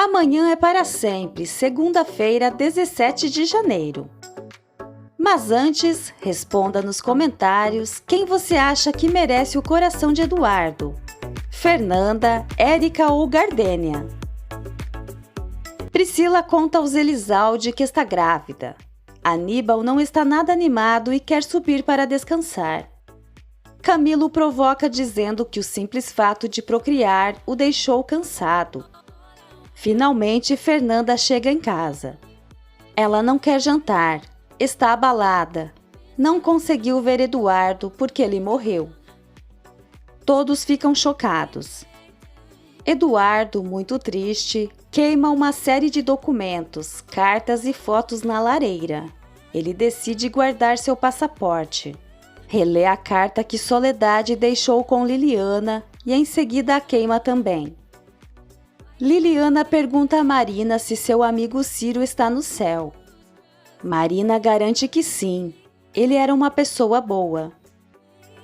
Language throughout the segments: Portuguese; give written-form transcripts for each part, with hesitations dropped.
Amanhã é para sempre, segunda-feira, 17 de janeiro. Mas antes, responda nos comentários quem você acha que merece o coração de Eduardo. Fernanda, Érica ou Gardênia? Priscila conta aos Elisalde que está grávida. Aníbal não está nada animado e quer subir para descansar. Camilo provoca dizendo que o simples fato de procriar o deixou cansado. Finalmente, Fernanda chega em casa. Ela não quer jantar, está abalada. Não conseguiu ver Eduardo porque ele morreu. Todos ficam chocados. Eduardo, muito triste, queima uma série de documentos, cartas e fotos na lareira. Ele decide guardar seu passaporte. Relê a carta que Soledade deixou com Liliana e em seguida a queima também. Liliana pergunta a Marina se seu amigo Ciro está no céu. Marina garante que sim, ele era uma pessoa boa.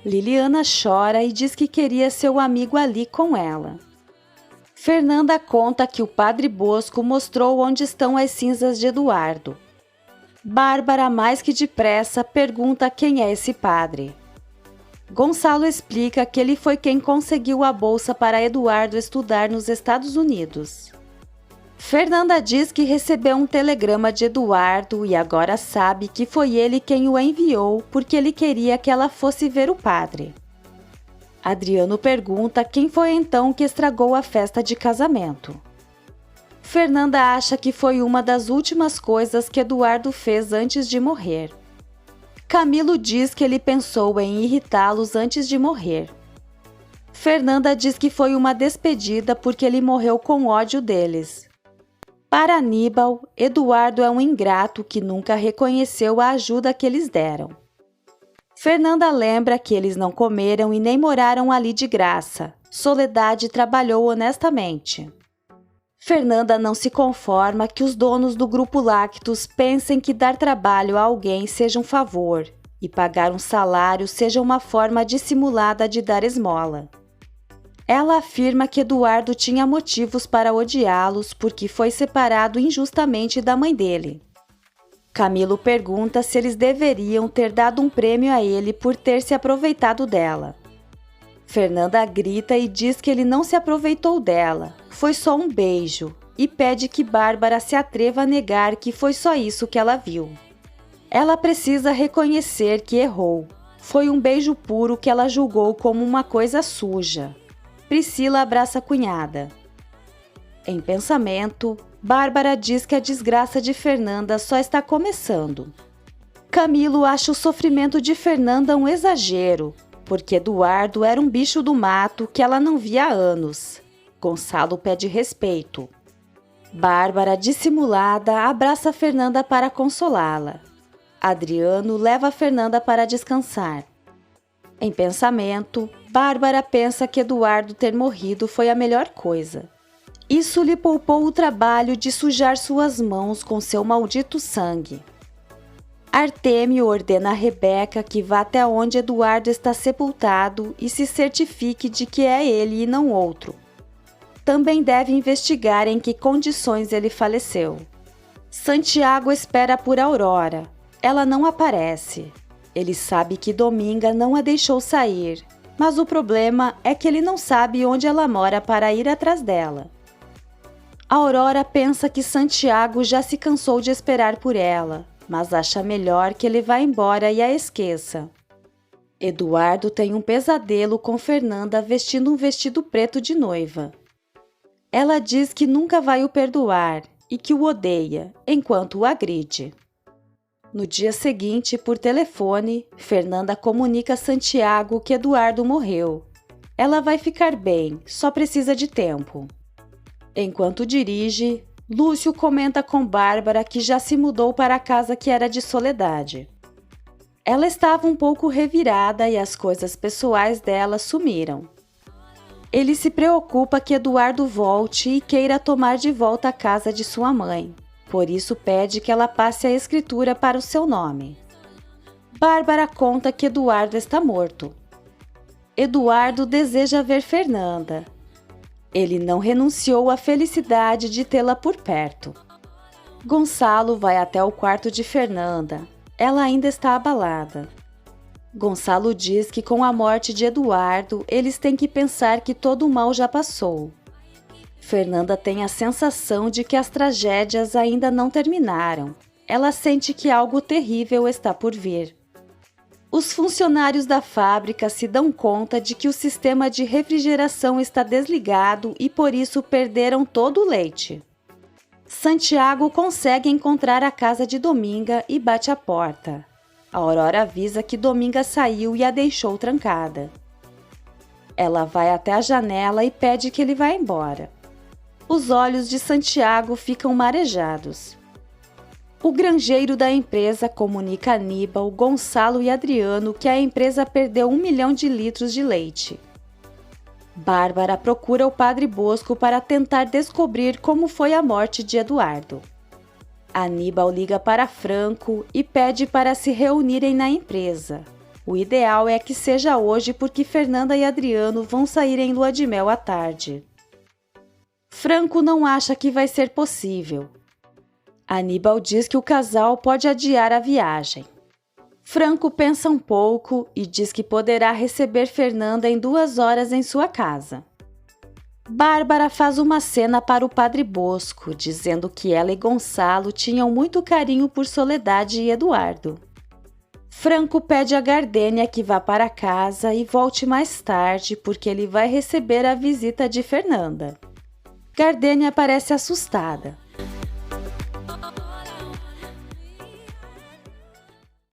Liliana chora e diz que queria seu amigo ali com ela. Fernanda conta que o Padre Bosco mostrou onde estão as cinzas de Eduardo. Bárbara, mais que depressa, pergunta quem é esse padre. Gonçalo explica que ele foi quem conseguiu a bolsa para Eduardo estudar nos Estados Unidos. Fernanda diz que recebeu um telegrama de Eduardo e agora sabe que foi ele quem o enviou porque ele queria que ela fosse ver o padre. Adriano pergunta quem foi então que estragou a festa de casamento. Fernanda acha que foi uma das últimas coisas que Eduardo fez antes de morrer. Camilo diz que ele pensou em irritá-los antes de morrer. Fernanda diz que foi uma despedida porque ele morreu com ódio deles. Para Aníbal, Eduardo é um ingrato que nunca reconheceu a ajuda que eles deram. Fernanda lembra que eles não comeram e nem moraram ali de graça. Soledade trabalhou honestamente. Fernanda não se conforma que os donos do Grupo Lactus pensem que dar trabalho a alguém seja um favor e pagar um salário seja uma forma dissimulada de dar esmola. Ela afirma que Eduardo tinha motivos para odiá-los porque foi separado injustamente da mãe dele. Camilo pergunta se eles deveriam ter dado um prêmio a ele por ter se aproveitado dela. Fernanda grita e diz que ele não se aproveitou dela, foi só um beijo, e pede que Bárbara se atreva a negar que foi só isso que ela viu. Ela precisa reconhecer que errou. Foi um beijo puro que ela julgou como uma coisa suja. Priscila abraça a cunhada. Em pensamento, Bárbara diz que a desgraça de Fernanda só está começando. Camilo acha o sofrimento de Fernanda um exagero, porque Eduardo era um bicho do mato que ela não via há anos. Gonçalo pede respeito. Bárbara, dissimulada, abraça Fernanda para consolá-la. Adriano leva Fernanda para descansar. Em pensamento, Bárbara pensa que Eduardo ter morrido foi a melhor coisa. Isso lhe poupou o trabalho de sujar suas mãos com seu maldito sangue. Artêmio ordena a Rebeca que vá até onde Eduardo está sepultado e se certifique de que é ele e não outro. Também deve investigar em que condições ele faleceu. Santiago espera por Aurora. Ela não aparece. Ele sabe que Dominga não a deixou sair, mas o problema é que ele não sabe onde ela mora para ir atrás dela. Aurora pensa que Santiago já se cansou de esperar por ela, mas acha melhor que ele vá embora e a esqueça. Eduardo tem um pesadelo com Fernanda vestindo um vestido preto de noiva. Ela diz que nunca vai o perdoar e que o odeia, enquanto o agride. No dia seguinte, por telefone, Fernanda comunica a Santiago que Eduardo morreu. Ela vai ficar bem, só precisa de tempo. Enquanto dirige, Lúcio comenta com Bárbara que já se mudou para a casa que era de Soledade. Ela estava um pouco revirada e as coisas pessoais dela sumiram. Ele se preocupa que Eduardo volte e queira tomar de volta a casa de sua mãe. Por isso pede que ela passe a escritura para o seu nome. Bárbara conta que Eduardo está morto. Eduardo deseja ver Fernanda. Ele não renunciou à felicidade de tê-la por perto. Gonçalo vai até o quarto de Fernanda. Ela ainda está abalada. Gonçalo diz que com a morte de Eduardo, eles têm que pensar que todo o mal já passou. Fernanda tem a sensação de que as tragédias ainda não terminaram. Ela sente que algo terrível está por vir. Os funcionários da fábrica se dão conta de que o sistema de refrigeração está desligado e por isso perderam todo o leite. Santiago consegue encontrar a casa de Dominga e bate à porta. A Aurora avisa que Dominga saiu e a deixou trancada. Ela vai até a janela e pede que ele vá embora. Os olhos de Santiago ficam marejados. O granjeiro da empresa comunica a Aníbal, Gonçalo e Adriano que a empresa perdeu 1 milhão de litros de leite. Bárbara procura o Padre Bosco para tentar descobrir como foi a morte de Eduardo. Aníbal liga para Franco e pede para se reunirem na empresa. O ideal é que seja hoje porque Fernanda e Adriano vão sair em lua de mel à tarde. Franco não acha que vai ser possível. Aníbal diz que o casal pode adiar a viagem. Franco pensa um pouco e diz que poderá receber Fernanda em 2 horas em sua casa. Bárbara faz uma cena para o Padre Bosco, dizendo que ela e Gonçalo tinham muito carinho por Soledade e Eduardo. Franco pede a Gardênia que vá para casa e volte mais tarde porque ele vai receber a visita de Fernanda. Gardênia parece assustada.